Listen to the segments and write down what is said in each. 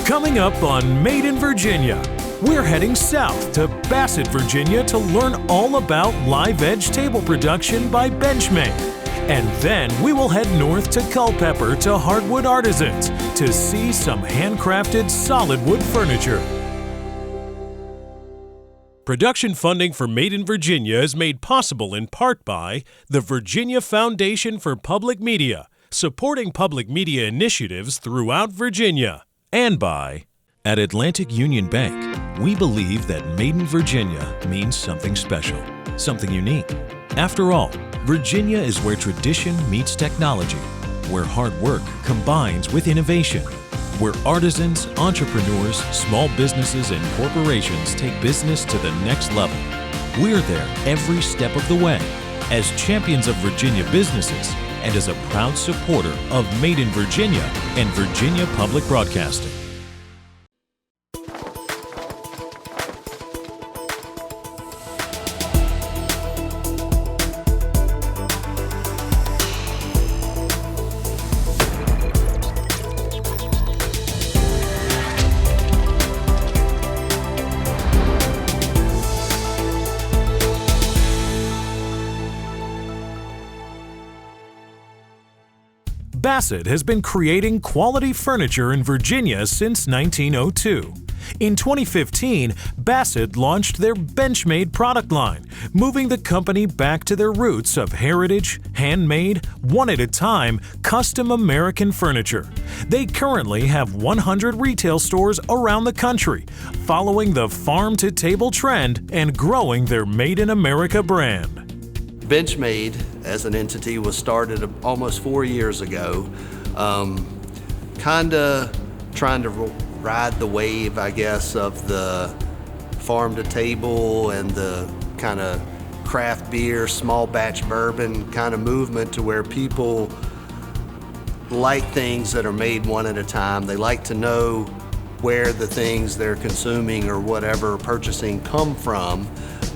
Coming up on Made in Virginia, we're heading south to Bassett, Virginia to learn all about live edge table production by Benchmade. And then we will head north to Culpeper to Hardwood Artisans to see some handcrafted solid wood furniture. Production funding for Made in Virginia is made possible in part by the Virginia Foundation for Public Media, supporting public media initiatives throughout Virginia, and by at Atlantic Union Bank, we believe that Made in Virginia means something special, something unique. After all, Virginia is where tradition meets technology, where hard work combines with innovation, where artisans, entrepreneurs, small businesses, and corporations take business to the next level. We're there every step of the way as champions of Virginia businesses and as a proud supporter of Made in Virginia and Virginia Public Broadcasting. Bassett has been creating quality furniture in Virginia since 1902. In 2015, Bassett launched their Benchmade product line, moving the company back to their roots of heritage, handmade, one at a time, custom American furniture. They currently have 100 retail stores around the country, following the farm-to-table trend and growing their Made in America brand. Benchmade as an entity was started almost 4 years ago, kind of trying to ride the wave, I guess, of the farm to table and the kind of craft beer, small batch bourbon kind of movement to where people like things that are made one at a time. They like to know where the things they're consuming or whatever purchasing come from.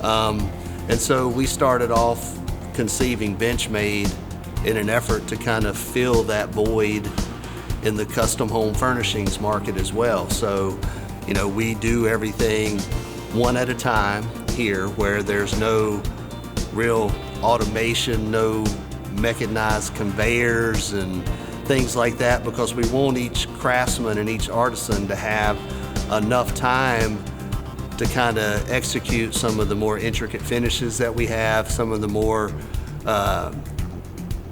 And so we started off conceiving Benchmade in an effort to kind of fill that void in the custom home furnishings market as well. So, you know, we do everything one at a time here where there's no real automation, no mechanized conveyors and things like that, because we want each craftsman and each artisan to have enough time to kind of execute some of the more intricate finishes that we have, some of the more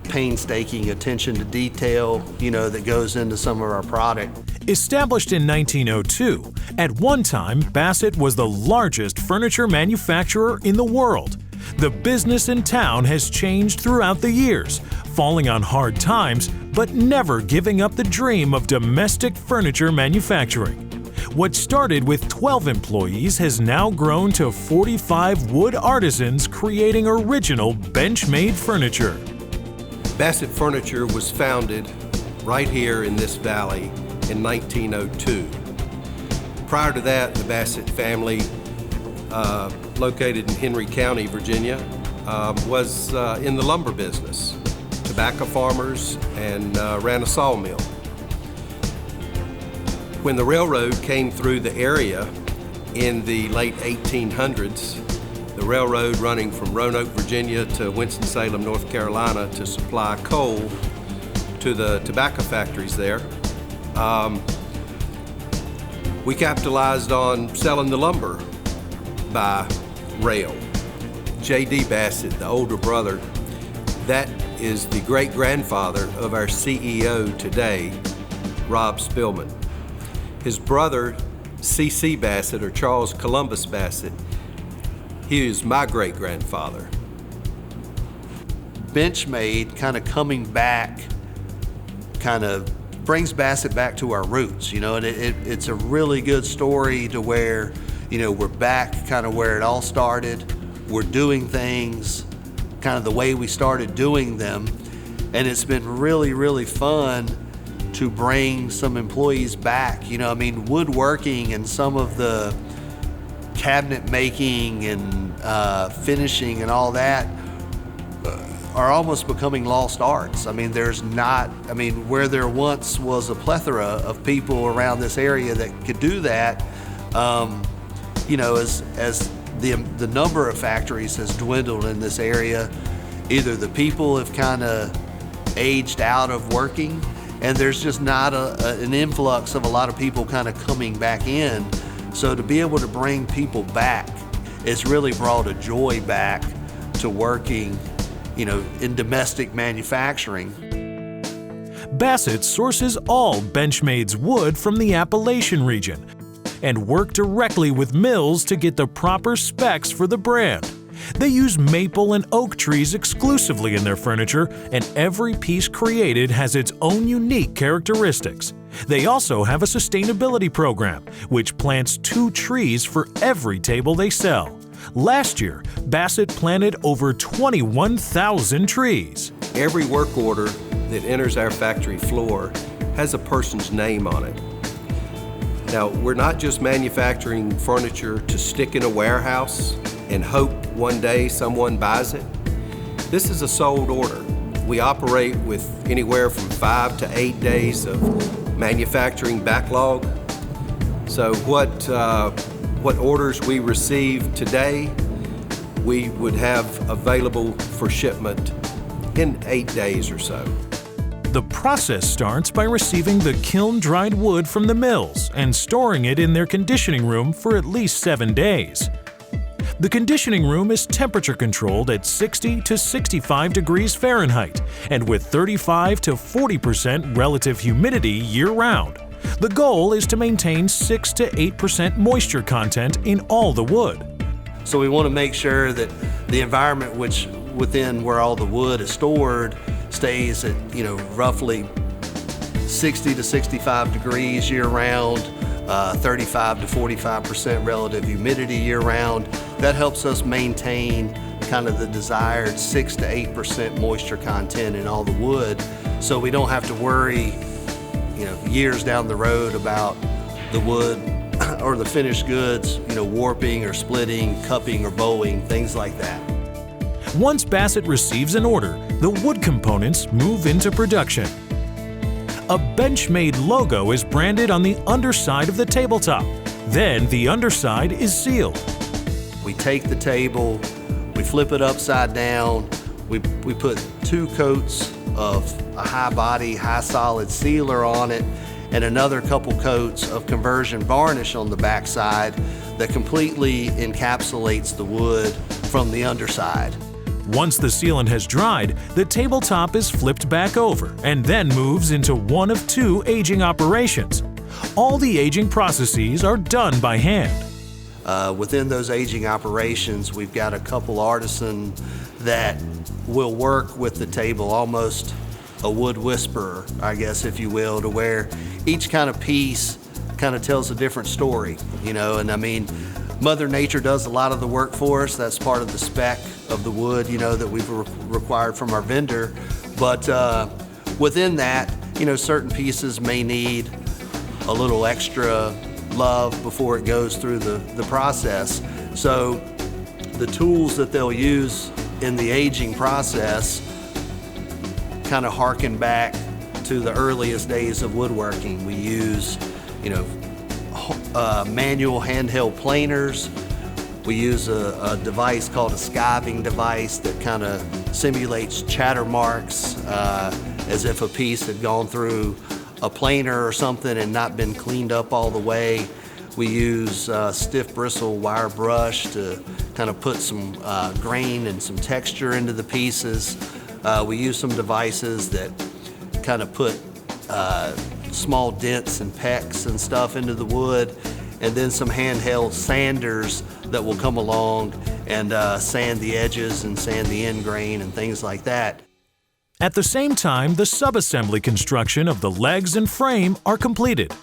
painstaking attention to detail, you know, that goes into some of our product. Established in 1902, at one time Bassett was the largest furniture manufacturer in the world. The business in town has changed throughout the years, falling on hard times, but never giving up the dream of domestic furniture manufacturing. What started with 12 employees has now grown to 45 wood artisans creating original Benchmade furniture. Bassett Furniture was founded right here in this valley in 1902. Prior to that, the Bassett family, located in Henry County, Virginia, was in the lumber business, tobacco farmers, and ran a sawmill. When the railroad came through the area in the late 1800s, the railroad running from Roanoke, Virginia to Winston-Salem, North Carolina to supply coal to the tobacco factories there, we capitalized on selling the lumber by rail. J.D. Bassett, the older brother, that is the great-grandfather of our CEO today, Rob Spillman. His brother, C.C. Bassett, or Charles Columbus Bassett, he is my great-grandfather. Benchmade kind of coming back kind of brings Bassett back to our roots, you know, and it's a really good story to where, you know, we're back kind of where it all started. We're doing things kind of the way we started doing them, and it's been really, really fun to bring some employees back. You know, I mean, woodworking and some of the cabinet making and finishing and all that, are almost becoming lost arts. I mean, where there once was a plethora of people around this area that could do that, as the number of factories has dwindled in this area, either the people have kind of aged out of working, and there's just not an influx of a lot of people kind of coming back in. So to be able to bring people back, it's really brought a joy back to working, in domestic manufacturing. Bassett sources all Benchmade's wood from the Appalachian region and work directly with mills to get the proper specs for the brand. They use maple and oak trees exclusively in their furniture, and every piece created has its own unique characteristics. They also have a sustainability program, which plants 2 trees for every table they sell. Last year, Bassett planted over 21,000 trees. Every work order that enters our factory floor has a person's name on it. Now, we're not just manufacturing furniture to stick in a warehouse and hope one day someone buys it. This is a sold order. We operate with anywhere from 5 to 8 days of manufacturing backlog. So what orders we receive today, we would have available for shipment in 8 days or so. The process starts by receiving the kiln-dried wood from the mills and storing it in their conditioning room for at least 7 days. The conditioning room is temperature controlled at 60 to 65 degrees Fahrenheit and with 35 to 40% relative humidity year-round. The goal is to maintain 6 to 8% moisture content in all the wood. So we want to make sure that the environment within where all the wood is stored stays at, roughly 60 to 65 degrees year-round, 35 to 45% relative humidity year-round. That helps us maintain kind of the desired 6 to 8% moisture content in all the wood, so we don't have to worry, years down the road about the wood or the finished goods, warping or splitting, cupping or bowing, things like that. Once Bassett receives an order, the wood components move into production. A Benchmade logo is branded on the underside of the tabletop. Then the underside is sealed. We take the table, we flip it upside down, we put 2 coats of a high body, high solid sealer on it, and another couple coats of conversion varnish on the backside that completely encapsulates the wood from the underside. Once the sealant has dried, the tabletop is flipped back over and then moves into one of 2 aging operations. All the aging processes are done by hand. Within those aging operations, we've got a couple artisans that will work with the table, almost a wood whisperer, I guess, if you will, to where each kind of piece kind of tells a different story, and I mean, Mother Nature does a lot of the work for us. That's part of the spec of the wood, that we've required from our vendor. But within that, certain pieces may need a little extra love before it goes through the process. So the tools that they'll use in the aging process kind of harken back to the earliest days of woodworking. We use, manual handheld planers. We use a device called a skiving device that kind of simulates chatter marks as if a piece had gone through a planer or something and not been cleaned up all the way. We use stiff bristle wire brush to kind of put some grain and some texture into the pieces. We use some devices that kind of put small dents and pecks and stuff into the wood, and then some handheld sanders that will come along and sand the edges and sand the end grain and things like that. At the same time, the subassembly construction of the legs and frame are completed.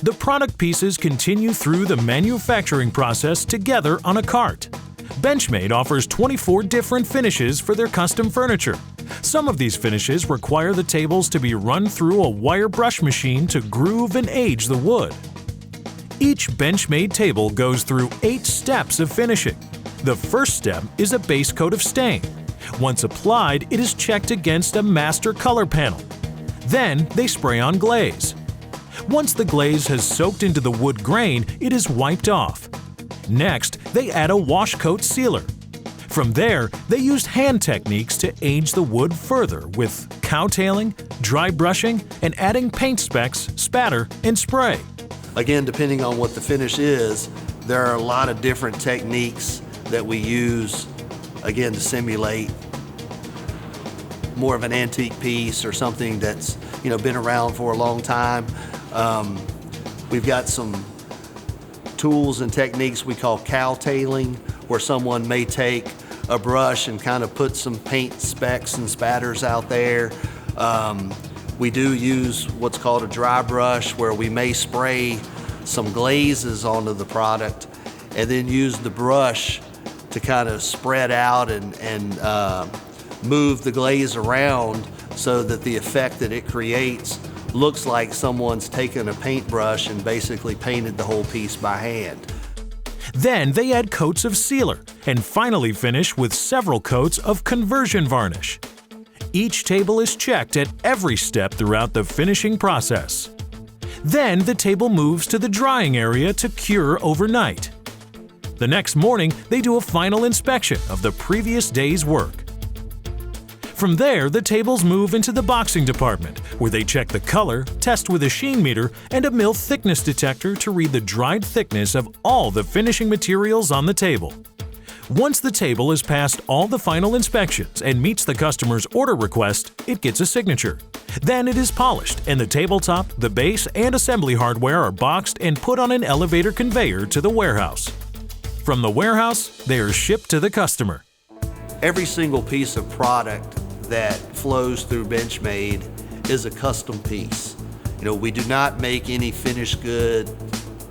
The product pieces continue through the manufacturing process together on a cart. Benchmade offers 24 different finishes for their custom furniture. Some of these finishes require the tables to be run through a wire brush machine to groove and age the wood. Each Benchmade table goes through 8 steps of finishing. The first step is a base coat of stain. Once applied, it is checked against a master color panel. Then they spray on glaze. Once the glaze has soaked into the wood grain, it is wiped off. Next, they add a wash coat sealer. From there, they use hand techniques to age the wood further with cowtailing, dry brushing, and adding paint specks, spatter, and spray. Again, depending on what the finish is, there are a lot of different techniques that we use, again, to simulate more of an antique piece or something that's, been around for a long time. We've got some tools and techniques we call cowtailing, where someone may take a brush and kind of put some paint specks and spatters out there. We do use what's called a dry brush, where we may spray some glazes onto the product and then use the brush to kind of spread out and move the glaze around so that the effect that it creates looks like someone's taken a paintbrush and basically painted the whole piece by hand. Then they add coats of sealer and finally finish with several coats of conversion varnish. Each table is checked at every step throughout the finishing process. Then the table moves to the drying area to cure overnight. The next morning, they do a final inspection of the previous day's work. From there, the tables move into the boxing department, where they check the color, test with a sheen meter, and a mill thickness detector to read the dried thickness of all the finishing materials on the table. Once the table has passed all the final inspections and meets the customer's order request, it gets a signature. Then it is polished, and the tabletop, the base, and assembly hardware are boxed and put on an elevator conveyor to the warehouse. From the warehouse, they are shipped to the customer. Every single piece of product that flows through Benchmade is a custom piece. We do not make any finished good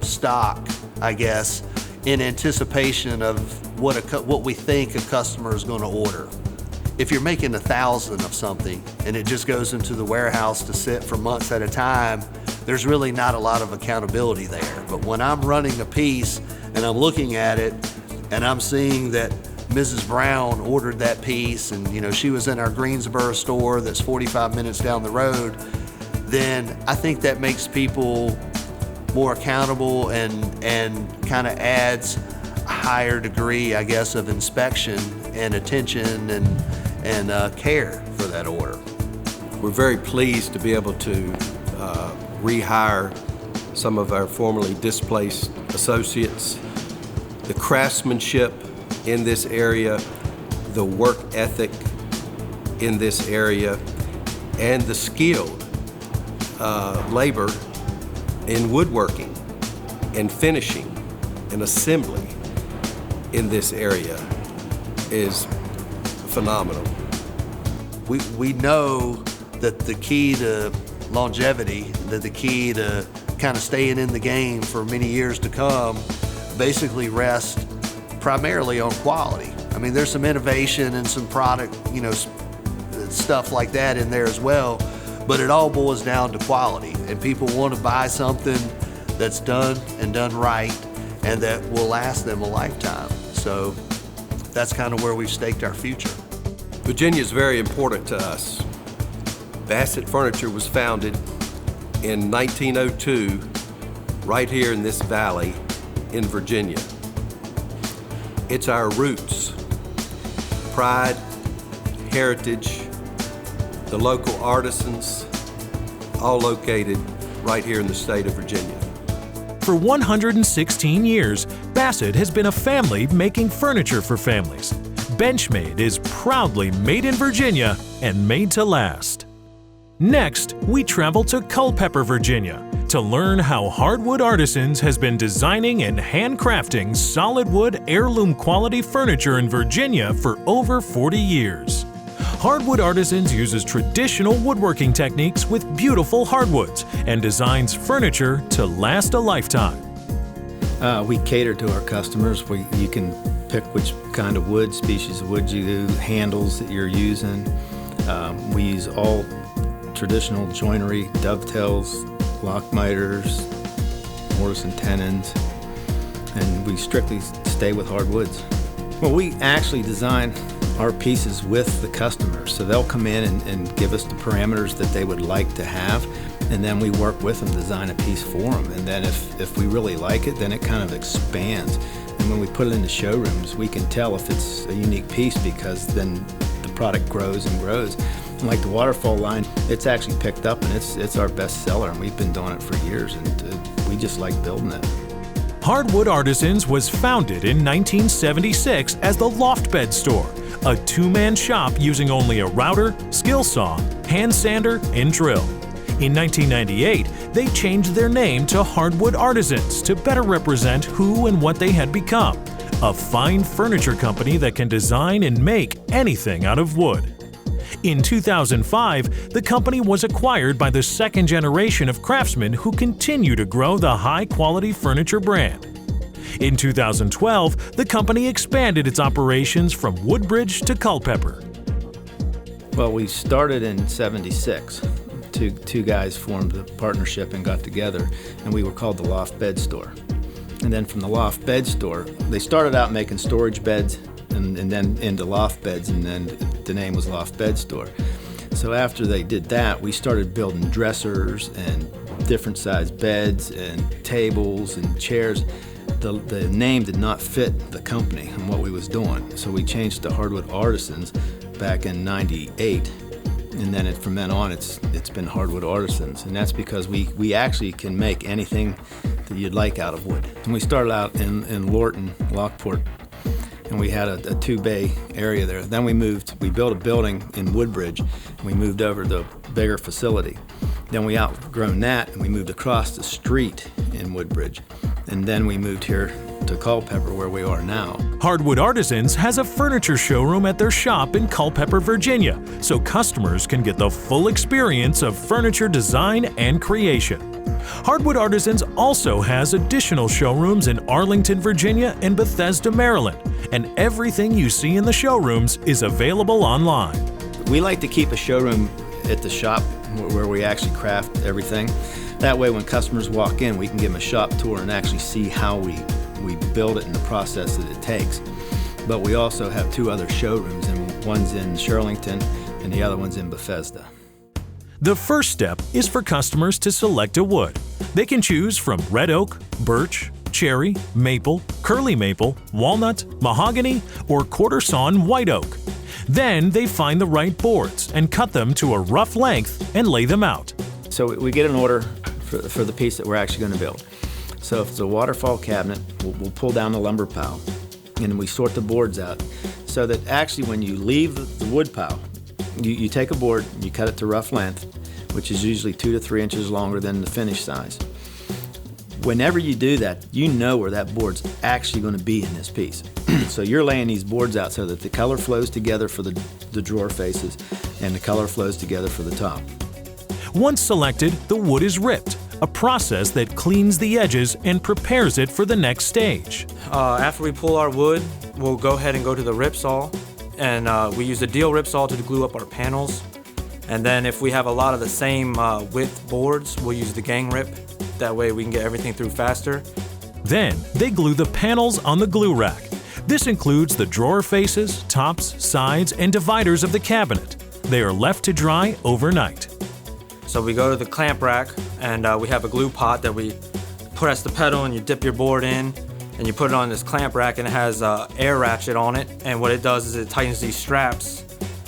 stock, I guess, in anticipation of what we think a customer is going to order. If you're making 1,000 of something and it just goes into the warehouse to sit for months at a time, there's really not a lot of accountability there. But when I'm running a piece and I'm looking at it and I'm seeing that Mrs. Brown ordered that piece and she was in our Greensboro store that's 45 minutes down the road, then I think that makes people more accountable and kind of adds a higher degree, I guess, of inspection and attention and care for that order. We're very pleased to be able to rehire some of our formerly displaced associates. The craftsmanship in this area, the work ethic in this area, and the skilled labor in woodworking and finishing and assembly in this area is phenomenal. We know that the key to longevity, that the key to kind of staying in the game for many years to come, basically rests primarily on quality. I mean, there's some innovation and some product, stuff like that in there as well, but it all boils down to quality. And people want to buy something that's done and done right and that will last them a lifetime. So that's kind of where we've staked our future. Virginia is very important to us. Bassett Furniture was founded in 1902 right here in this valley in Virginia. It's our roots, pride, heritage, the local artisans, all located right here in the state of Virginia. For 116 years, Bassett has been a family making furniture for families. Benchmade is proudly made in Virginia and made to last. Next, we travel to Culpeper, Virginia, to learn how Hardwood Artisans has been designing and handcrafting solid wood heirloom quality furniture in Virginia for over 40 years. Hardwood Artisans uses traditional woodworking techniques with beautiful hardwoods and designs furniture to last a lifetime. We cater to our customers. You can pick which kind of wood, species of wood you do, handles that you're using. We use all traditional joinery, dovetails, lock miters, mortise and tenons, and we strictly stay with hardwoods. Well, we actually design our pieces with the customers. So they'll come in and give us the parameters that they would like to have, and then we work with them, design a piece for them. And then if we really like it, then it kind of expands. And when we put it in the showrooms, we can tell if it's a unique piece, because then the product grows and grows. And like the waterfall line, it's actually picked up, and it's our best seller, and we've been doing it for years, and we just like building it. Hardwood Artisans was founded in 1976 as the Loft Bed Store, a two-man shop using only a router, skill saw, hand sander, and drill. In 1998, they changed their name to Hardwood Artisans to better represent who and what they had become, a fine furniture company that can design and make anything out of wood. In 2005, the company was acquired by the second generation of craftsmen who continue to grow the high-quality furniture brand. In 2012, the company expanded its operations from Woodbridge to Culpeper. Well, we started in '76. Two guys formed a partnership and got together, and we were called the Loft Bed Store. And then from the Loft Bed Store, they started out making storage beds and then into loft beds, and then the name was Loft Bed Store. So after they did that, we started building dressers and different size beds and tables and chairs. The name did not fit the company and what we was doing, so we changed to Hardwood Artisans back in '98. And then from then on, it's been Hardwood Artisans, and that's because we actually can make anything that you'd like out of wood. And we started out in Lorton, Lockport, and we had a 2-bay area there. Then we built a building in Woodbridge, and we moved over to a bigger facility. Then we outgrown that, and we moved across the street in Woodbridge. And then we moved here to Culpeper, where we are now. Hardwood Artisans has a furniture showroom at their shop in Culpeper, Virginia, so customers can get the full experience of furniture design and creation. Hardwood Artisans also has additional showrooms in Arlington, Virginia and Bethesda, Maryland, and everything you see in the showrooms is available online. We like to keep a showroom at the shop where we actually craft everything. That way when customers walk in, we can give them a shop tour and actually see how we build it and the process that it takes. But we also have 2 other showrooms, and one's in Shirlington and the other one's in Bethesda. The first step is for customers to select a wood. They can choose from red oak, birch, cherry, maple, curly maple, walnut, mahogany, or quarter-sawn white oak. Then they find the right boards and cut them to a rough length and lay them out. So we get an order for the piece that we're actually going to build. So if it's a waterfall cabinet, we'll pull down the lumber pile, and we sort the boards out so that actually when you leave the wood pile, you take a board, you cut it to rough length, which is usually 2 to 3 inches longer than the finished size. Whenever you do that, you know where that board's actually going to be in this piece. So you're laying these boards out so that the color flows together for the drawer faces and the color flows together for the top. Once selected, the wood is ripped, a process that cleans the edges and prepares it for the next stage. After we pull our wood, we'll go ahead and go to the rip saw, and we use the deal rip saw to glue up our panels. And then if we have a lot of the same width boards, we'll use the gang rip. That way we can get everything through faster. Then they glue the panels on the glue rack. This includes the drawer faces, tops, sides, and dividers of the cabinet. They are left to dry overnight. So we go to the clamp rack, and we have a glue pot that we press the pedal and you dip your board in, and you put it on this clamp rack, and it has an air ratchet on it. And what it does is it tightens these straps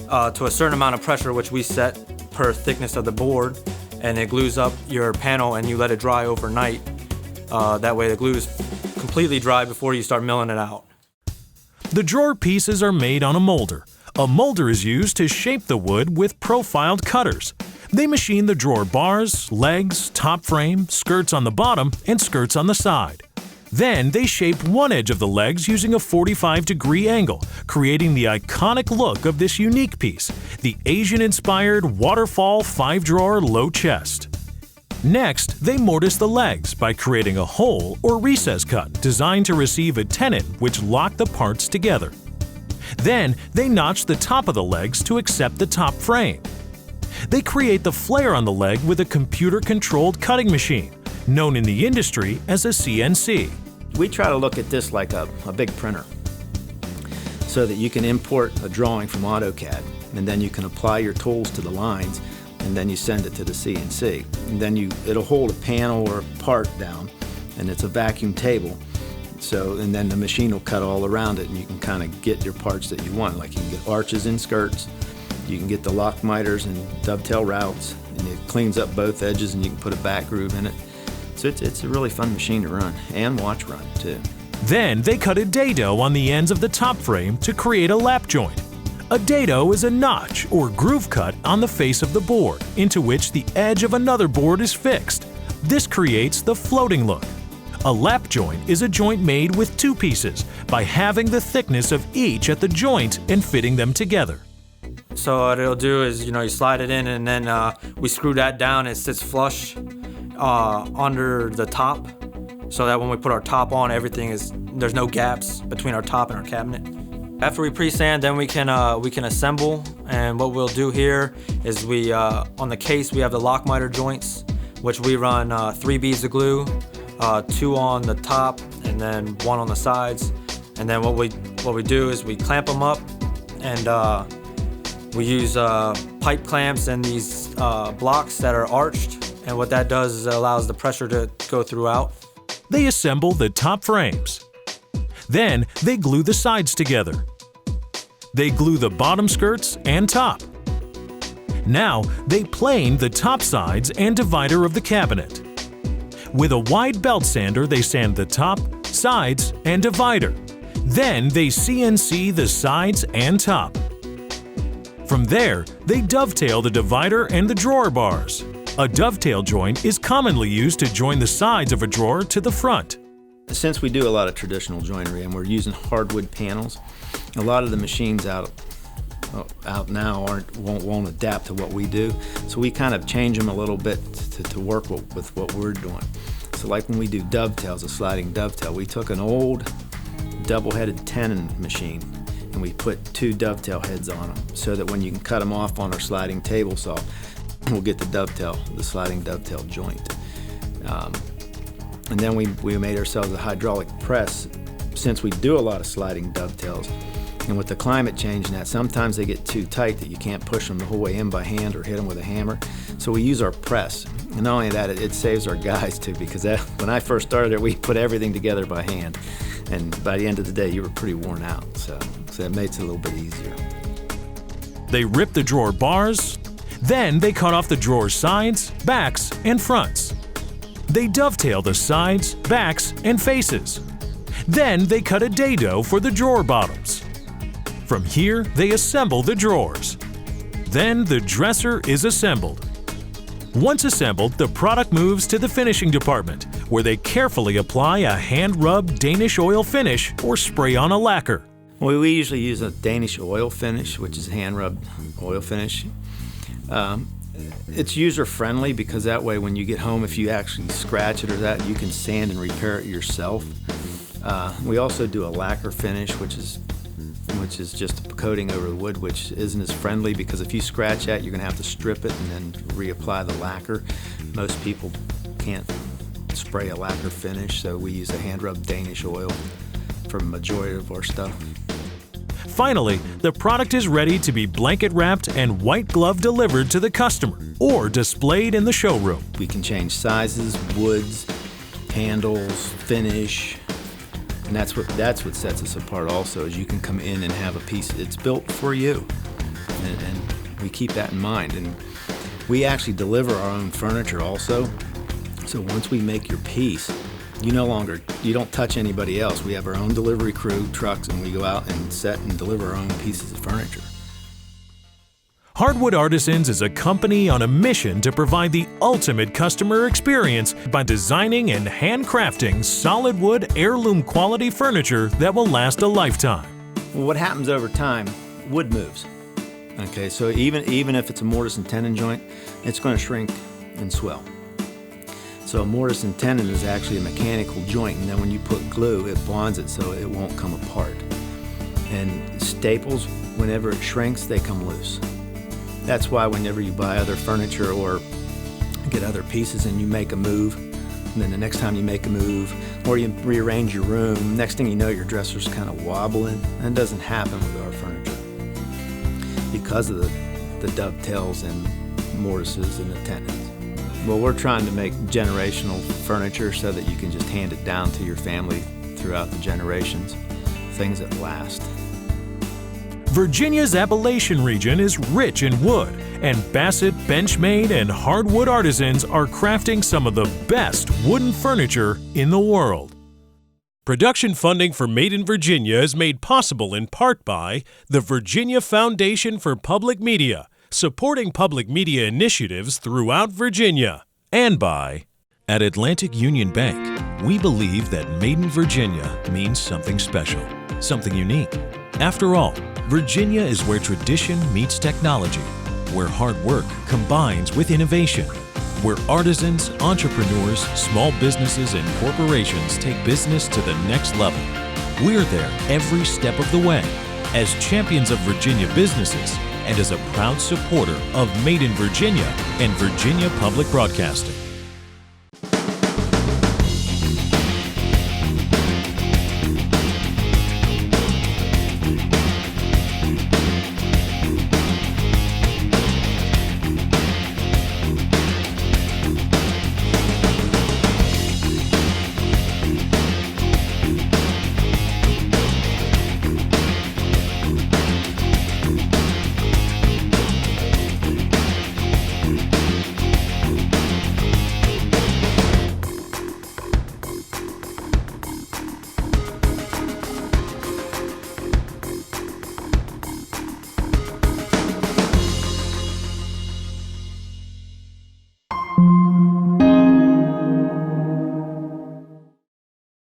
to a certain amount of pressure, which we set per thickness of the board, and it glues up your panel, and you let it dry overnight. That way the glue is completely dry before you start milling it out. The drawer pieces are made on a molder. A molder is used to shape the wood with profiled cutters. They machine the drawer bars, legs, top frame, skirts on the bottom, and skirts on the side. Then they shape one edge of the legs using a 45-degree angle, creating the iconic look of this unique piece, the Asian-inspired waterfall 5-drawer low chest. Next, they mortise the legs by creating a hole or recess cut designed to receive a tenon which lock the parts together. Then, they notch the top of the legs to accept the top frame. They create the flare on the leg with a computer-controlled cutting machine, known in the industry as a CNC. We try to look at this like a big printer. so that you can import a drawing from AutoCAD, and then you can apply your tools to the lines, and then you send it to the CNC. And then it'll hold a panel or a part down, and it's a vacuum table. So, and then the machine will cut all around it, and you can kind of get your parts that you want. Like you can get arches and skirts, you can get the lock miters and dovetail routes, and it cleans up both edges, and you can put a back groove in it. So it's a really fun machine to run and watch run too. Then they cut a dado on the ends of the top frame to create a lap joint. A dado is a notch or groove cut on the face of the board into which the edge of another board is fixed. This creates the floating look. A lap joint is a joint made with two pieces by halving the thickness of each at the joint and fitting them together. So what it'll do is, you slide it in, and then we screw that down. It sits flush under the top, so that when we put our top on, there's no gaps between our top and our cabinet. After we pre-sand, then we can assemble. And what we'll do here is on the case we have the lock miter joints, which we run 3 beads of glue, 2 on the top and then 1 on the sides. And then what we do is we clamp them up, and we use pipe clamps and these blocks that are arched. And what that does is it allows the pressure to go throughout. They assemble the top frames. Then they glue the sides together. They glue the bottom skirts and top. Now they plane the top sides and divider of the cabinet. With a wide belt sander, they sand the top, sides, and divider. Then they CNC the sides and top. From there, they dovetail the divider and the drawer bars. A dovetail joint is commonly used to join the sides of a drawer to the front. Since we do a lot of traditional joinery and we're using hardwood panels, a lot of the machines out now won't adapt to what we do. So we kind of change them a little bit to work with what we're doing. So like when we do dovetails, a sliding dovetail, we took an old double-headed tenon machine and we put 2 dovetail heads on them so that when you can cut them off on our sliding table saw, we'll get the sliding dovetail joint. And then we made ourselves a hydraulic press. Since we do a lot of sliding dovetails, and with the climate change and that, sometimes they get too tight that you can't push them the whole way in by hand or hit them with a hammer. So we use our press. And not only that, it saves our guys too, because when I first started there, we put everything together by hand. And by the end of the day, you were pretty worn out. So it makes it a little bit easier. They rip the drawer bars. Then they cut off the drawer sides, backs, and fronts. They dovetail the sides, backs, and faces. Then they cut a dado for the drawer bottoms. From here, they assemble the drawers. Then the dresser is assembled. Once assembled, the product moves to the finishing department, where they carefully apply a hand-rubbed Danish oil finish or spray on a lacquer. Well, we usually use a Danish oil finish, which is hand-rubbed oil finish. It's user-friendly because that way when you get home, if you actually scratch it or that, you can sand and repair it yourself. We also do a lacquer finish, which is just a coating over the wood, which isn't as friendly because if you scratch that, you're going to have to strip it and then reapply the lacquer. Most people can't spray a lacquer finish, so we use a hand-rubbed Danish oil for the majority of our stuff. Finally, the product is ready to be blanket wrapped and white glove delivered to the customer or displayed in the showroom. We can change sizes, woods, handles, finish, and that's what sets us apart also, is you can come in and have a piece that's built for you, and we keep that in mind. And we actually deliver our own furniture also, so once we make your piece, you don't touch anybody else. We have our own delivery crew, trucks, and we go out and set and deliver our own pieces of furniture. Hardwood Artisans is a company on a mission to provide the ultimate customer experience by designing and handcrafting solid wood heirloom quality furniture that will last a lifetime. Well, what happens over time, wood moves. Okay, so even if it's a mortise and tenon joint, it's going to shrink and swell. So a mortise and tenon is actually a mechanical joint, and then when you put glue, it bonds it so it won't come apart. And staples, whenever it shrinks, they come loose. That's why whenever you buy other furniture or get other pieces and you make a move, and then the next time you make a move or you rearrange your room, next thing you know, your dresser's kind of wobbling. That doesn't happen with our furniture because of the dovetails and mortises and the tenons. Well, we're trying to make generational furniture so that you can just hand it down to your family throughout the generations, things that last. Virginia's Appalachian region is rich in wood, and Bassett, Benchmade, and Hardwood Artisans are crafting some of the best wooden furniture in the world. Production funding for Made in Virginia is made possible in part by the Virginia Foundation for Public Media, supporting public media initiatives throughout Virginia, and by at Atlantic Union Bank, we believe that Made in Virginia means something special, something unique. After all, Virginia is where tradition meets technology, where hard work combines with innovation, where artisans, entrepreneurs, small businesses, and corporations take business to the next level. We're there every step of the way as champions of Virginia businesses and as a proud supporter of Made in Virginia and Virginia Public Broadcasting.